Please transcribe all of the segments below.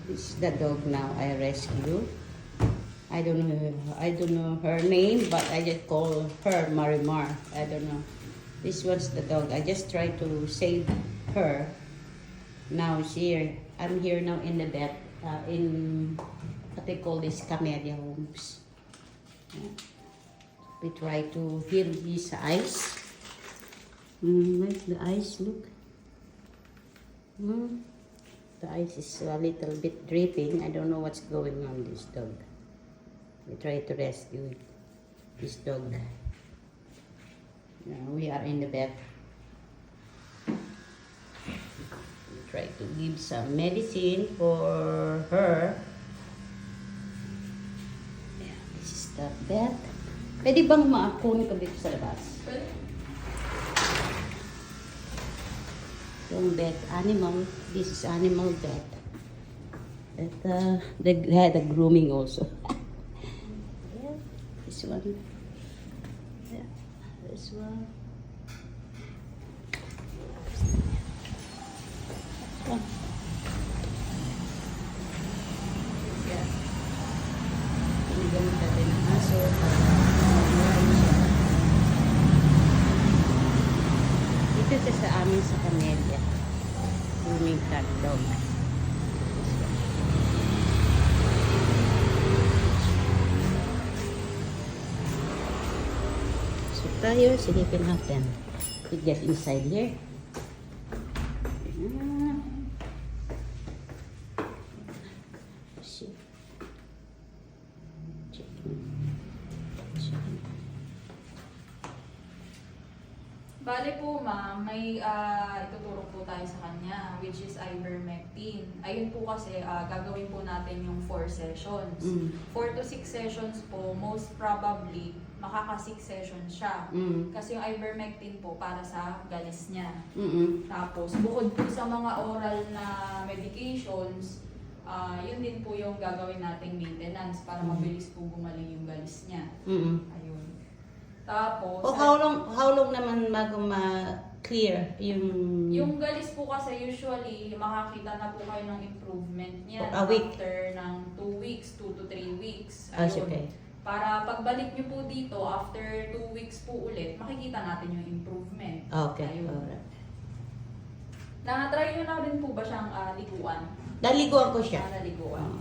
This is the dog now I rescue. I don't know her name, but I just call her Marimar. I don't know. This one's the dog. I just try to save her. Now here, I'm here now in the vet, in what they call this Camellia Homes. We try to heal his eyes. Like the eyes, look. The eyes is a little bit dripping. I don't know what's going on this dog. We try to rescue this dog. We are in the vet. We try to give some medicine for her. Yeah, this is the vet. Pwede bang maakunin ka dito sa labas? Yung vet, animal. This is animal vet. They had a grooming also. Yeah, this one. Yeah, this one. Yeah. Pinigamit natin ang aso. Ito sa amin sa Camellia. Grooming cat dog. So tayo, silipin natin. We get inside here. Bale po ma'am, may ituturo po tayo sa kanya, which is ivermectin. Ayun po kasi gagawin po natin yung 4 sessions. 4 to 6 sessions po, most probably makaka 6 sessions siya. Kasi yung ivermectin po para sa galis niya. Tapos bukod po sa mga oral na medications, yun din po yung gagawin nating maintenance para mabilis po gumaling yung galis niya. Ayun. Tapos, how long naman bago ma-clear yung galis po kasi usually makakita na po kayo ng improvement niya a week after ng 2 weeks, 2 to 3 weeks. Ayun. Okay. Para pagbalik niyo po dito after 2 weeks po ulit, makikita natin yung improvement. Okay. Ayun. Alright. Na-try niyo na rin po ba siyang liguan? Naliguan ko siya. Naliguan.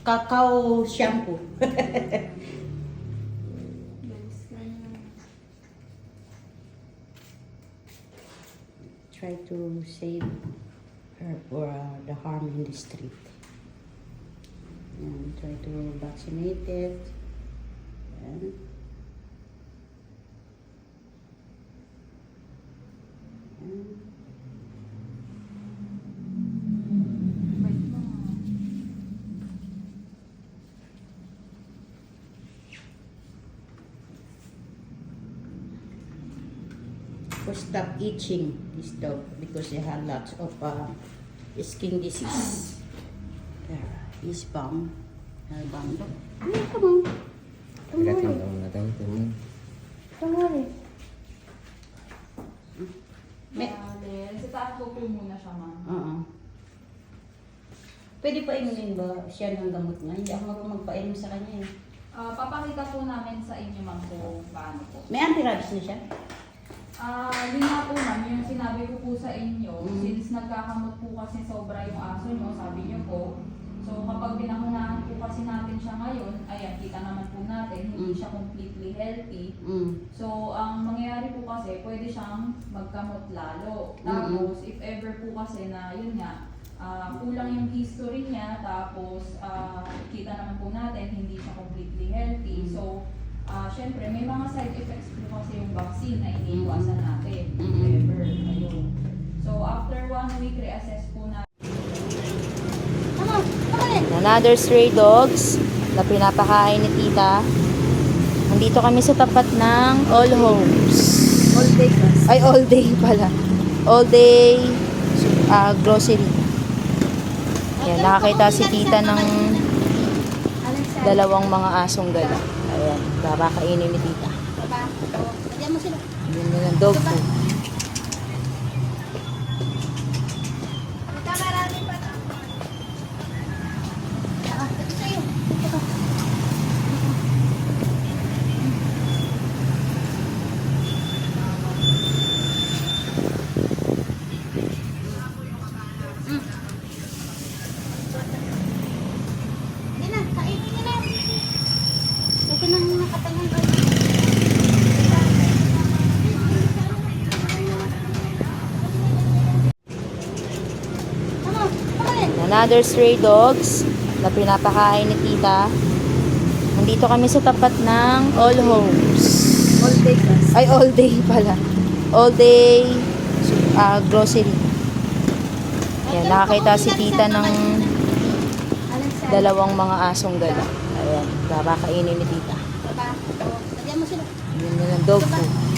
Cacao shampoo. Try to save her for the harm in the street. And try to vaccinate it. And to stop itching this dog because they have lots of skin disease. There, his bum. Her bum. Look. Yeah, come on. Don't worry. Don't worry. Resetahan ko po muna siya ma'am. Pwede pa inumin ba siya ng gamot nga? Hindi ako marunong magpainom sa kanya. Papakita po namin sa inyo ma'am kung paano po. May anti-rabies na siya? Yun nga po ma'am, yung sinabi ko po sa inyo, since nagkakamot po kasi sobra yung aso nyo, sabi nyo po, so kapag pinahunahan po kasi natin siya ngayon, ayan, kita naman po natin, hindi siya completely healthy. So, ang mangyayari po kasi, pwede siyang magkamot lalo. Tapos, if ever po kasi na, yun nga, kulang yung history niya, tapos kita naman po natin, hindi siya completely healthy. So, syempre, may mga side effects po kasi yung vaccine na iniiwasan natin. Ever. Ayun. So, after 1 week, reassess po natin. Another stray dogs na pinapakain ni tita. Nandito kami sa tapat ng All Homes. All day class. Ay, all day pala. All day grocery. Ayan, nakakita si tita ng dalawang mga asong gala. Ayan, papakainin ni tita. Yun na lang, dog food. other stray dogs na pinapakain ni tita. Nandito kami sa tapat ng All Homes. All day class. Ay, all day pala. All day grocery. Ayan, nakakita si tita ng dalawang mga asong gala. Ayan, papakainin ni tita. Yun na lang dog food.